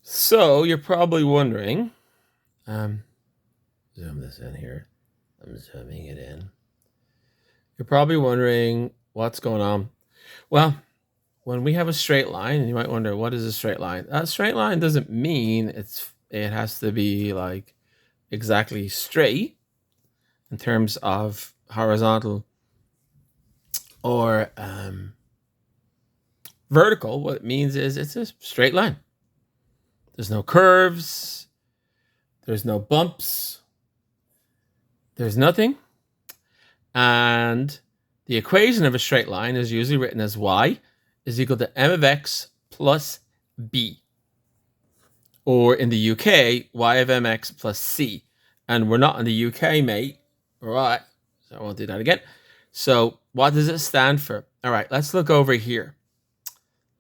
So you're probably wondering, um, zoom this in here. I'm zooming it in. You're probably wondering what's going on. Well, when we have a straight line, and you might wonder, what is a straight line? A straight line doesn't mean it has to be like exactly straight in terms of horizontal or vertical. What it means is it's a straight line. There's no curves. There's no bumps. There's nothing. And the equation of a straight line is usually written as y is equal to m of x plus b. Or in the UK, y of mx plus c. And we're not in the UK, mate. All right. So I won't do that again. So what does it stand for? All right, let's look over here.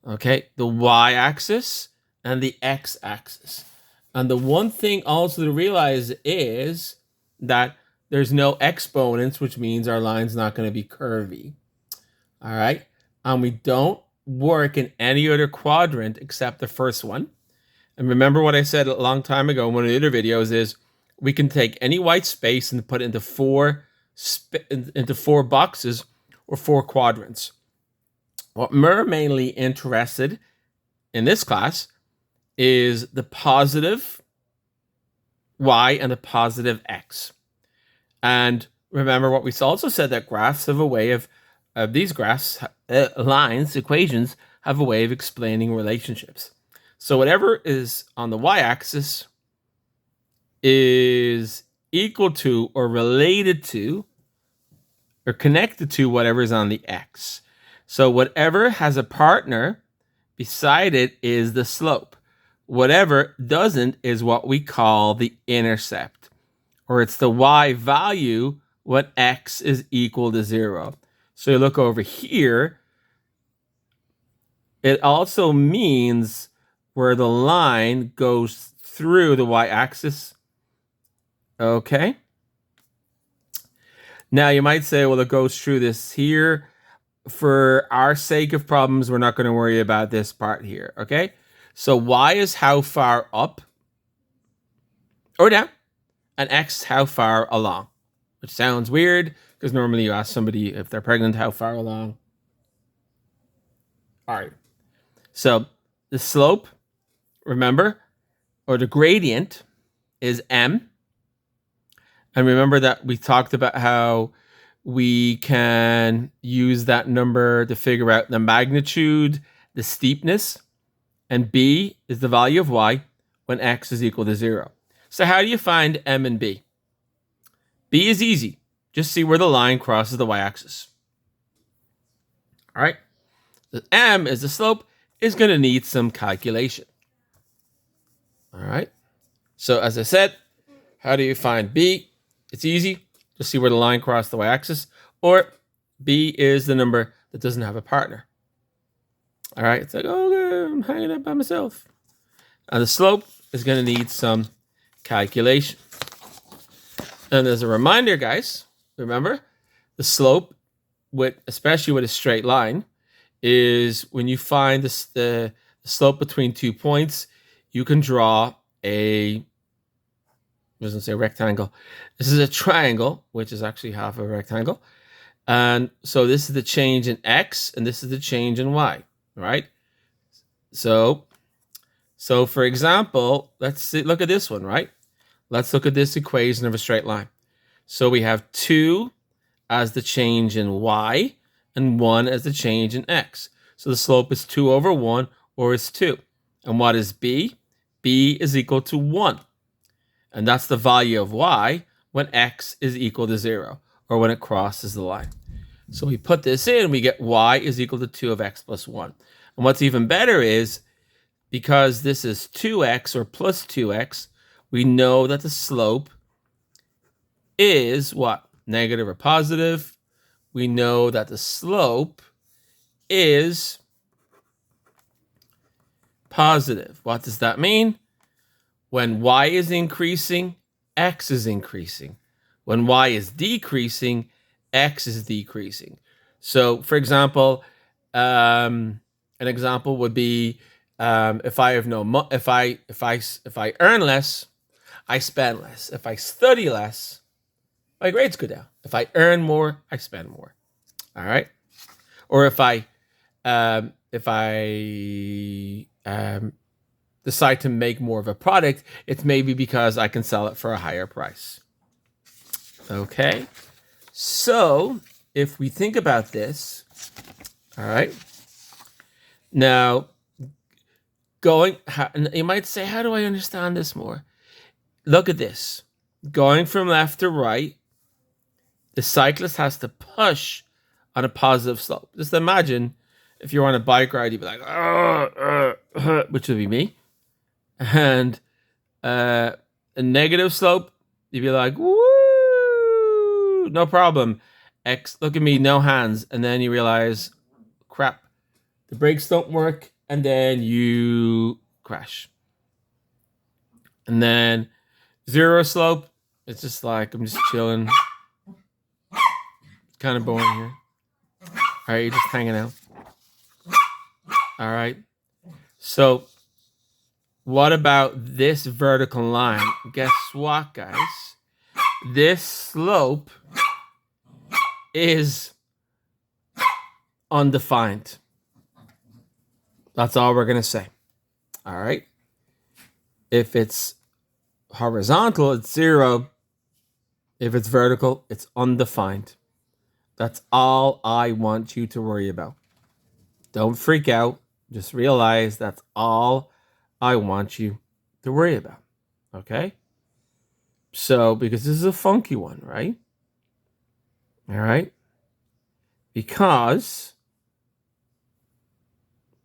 Okay, the y-axis and the x-axis. And the one thing also to realize is that there's no exponents, which means our line's not going to be curvy. All right. And we don't work in any other quadrant except the first one. And remember what I said a long time ago in one of the other videos is we can take any white space and put it into four boxes or four quadrants. What we're mainly interested in this class is the positive y and the positive x. And remember what we also said, that graphs have a way of these graphs, lines, equations have a way of explaining relationships. So whatever is on the y-axis is equal to or related to or connected to whatever is on the x. So whatever has a partner beside it is the slope. Whatever doesn't is what we call the intercept, or it's the y value when x is equal to 0. So you look over here, it also means where the line goes through the y-axis. Okay. Now you might say, well, it goes through this here. For our sake of problems, we're not going to worry about this part here. Okay. So y is how far up or down, and x how far along, which sounds weird because normally you ask somebody if they're pregnant how far along. All right. So the slope, remember, or the gradient is m. And remember that we talked about how we can use that number to figure out the magnitude, the steepness, and b is the value of y when x is equal to 0. So how do you find m and b? B is easy. Just see where the line crosses the y-axis. All right. The m is the slope, is going to need some calculation. All right. So as I said, how do you find b? It's easy. Just see where the line crosses the y-axis. Or b is the number that doesn't have a partner. All right. It's like, okay, I'm hanging out by myself. And the slope is going to need some calculation. And as a reminder, guys, remember the slope, especially with a straight line, is when you find the slope between 2 points, you can draw a, doesn't say rectangle. This is a triangle, which is actually half a rectangle. And so this is the change in x, and this is the change in y, right? So for example, let's see, look at this one, right? Let's look at this equation of a straight line. So we have 2 as the change in y and 1 as the change in x. So the slope is 2 over 1, or it's 2. And what is b? B is equal to 1. And that's the value of y when x is equal to 0, or when it crosses the line. So we put this in, we get y is equal to 2 of x plus 1. And what's even better is, because this is 2x or plus 2x, we know that the slope is what? Negative or positive. We know that the slope is positive. What does that mean? When y is increasing, x is increasing. When y is decreasing, x is decreasing. So, for example, an example would be If I have no, if I earn less, I spend less. If I study less, my grades go down. If I earn more, I spend more. All right. Or if I decide to make more of a product, it's maybe because I can sell it for a higher price. Okay. So if we think about this, all right. Now, you might say, how do I understand this more? Look at this. Going from left to right, the cyclist has to push on a positive slope. Just imagine if you're on a bike ride, you'd be like, which would be me. And a negative slope, you'd be like, woo, no problem. Look at me, no hands. And then you realize, crap, the brakes don't work. And then you crash. And then zero slope, it's just like, I'm just chilling. Kind of boring here. All right, you're just hanging out. All right. So what about this vertical line? Guess what, guys? This slope is undefined. That's all we're going to say. All right. If it's horizontal, it's 0. If it's vertical, it's undefined. That's all I want you to worry about. Don't freak out. Just realize that's all I want you to worry about. Okay? So, because this is a funky one, right? All right? Because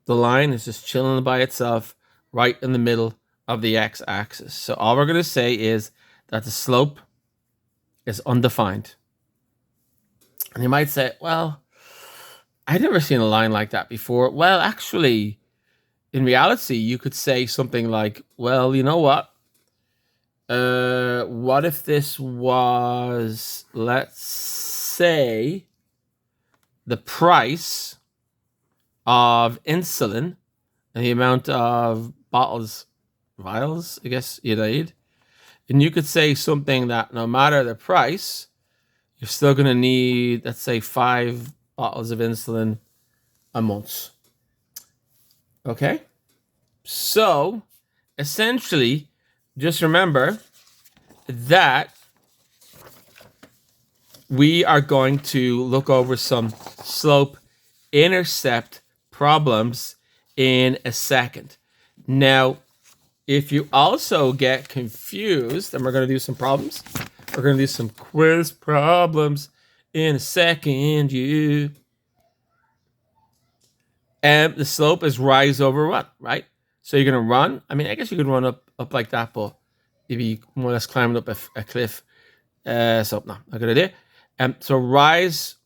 the line is just chilling by itself right in the middle of the x-axis. So all we're going to say is that the slope is undefined. And you might say, well, I've never seen a line like that before. Well, actually, in reality, you could say something like, well, you know what? What if this was, let's say, the price of insulin and the amount of vials, I guess you need. And you could say something that no matter the price, you're still going to need, let's say, 5 bottles of insulin a month. Okay? So, essentially, just remember that we are going to look over some slope-intercept problems in a second. Now, if you also get confused, and we're going to do some problems. We're going to do some quiz problems in a second. And the slope is rise over run, right? So you're going to run. I mean, I guess you could run up like that, but you'd be more or less climbing up a cliff. So, no, not good idea. So rise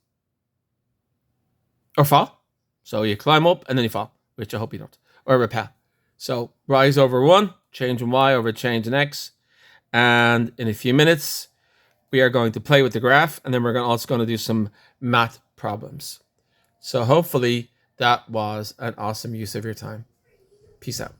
or fall. So you climb up and then you fall, which I hope you don't. Or repel. So rise over 1, change in y over change in x. And in a few minutes, we are going to play with the graph. And then we're also going to do some math problems. So hopefully that was an awesome use of your time. Peace out.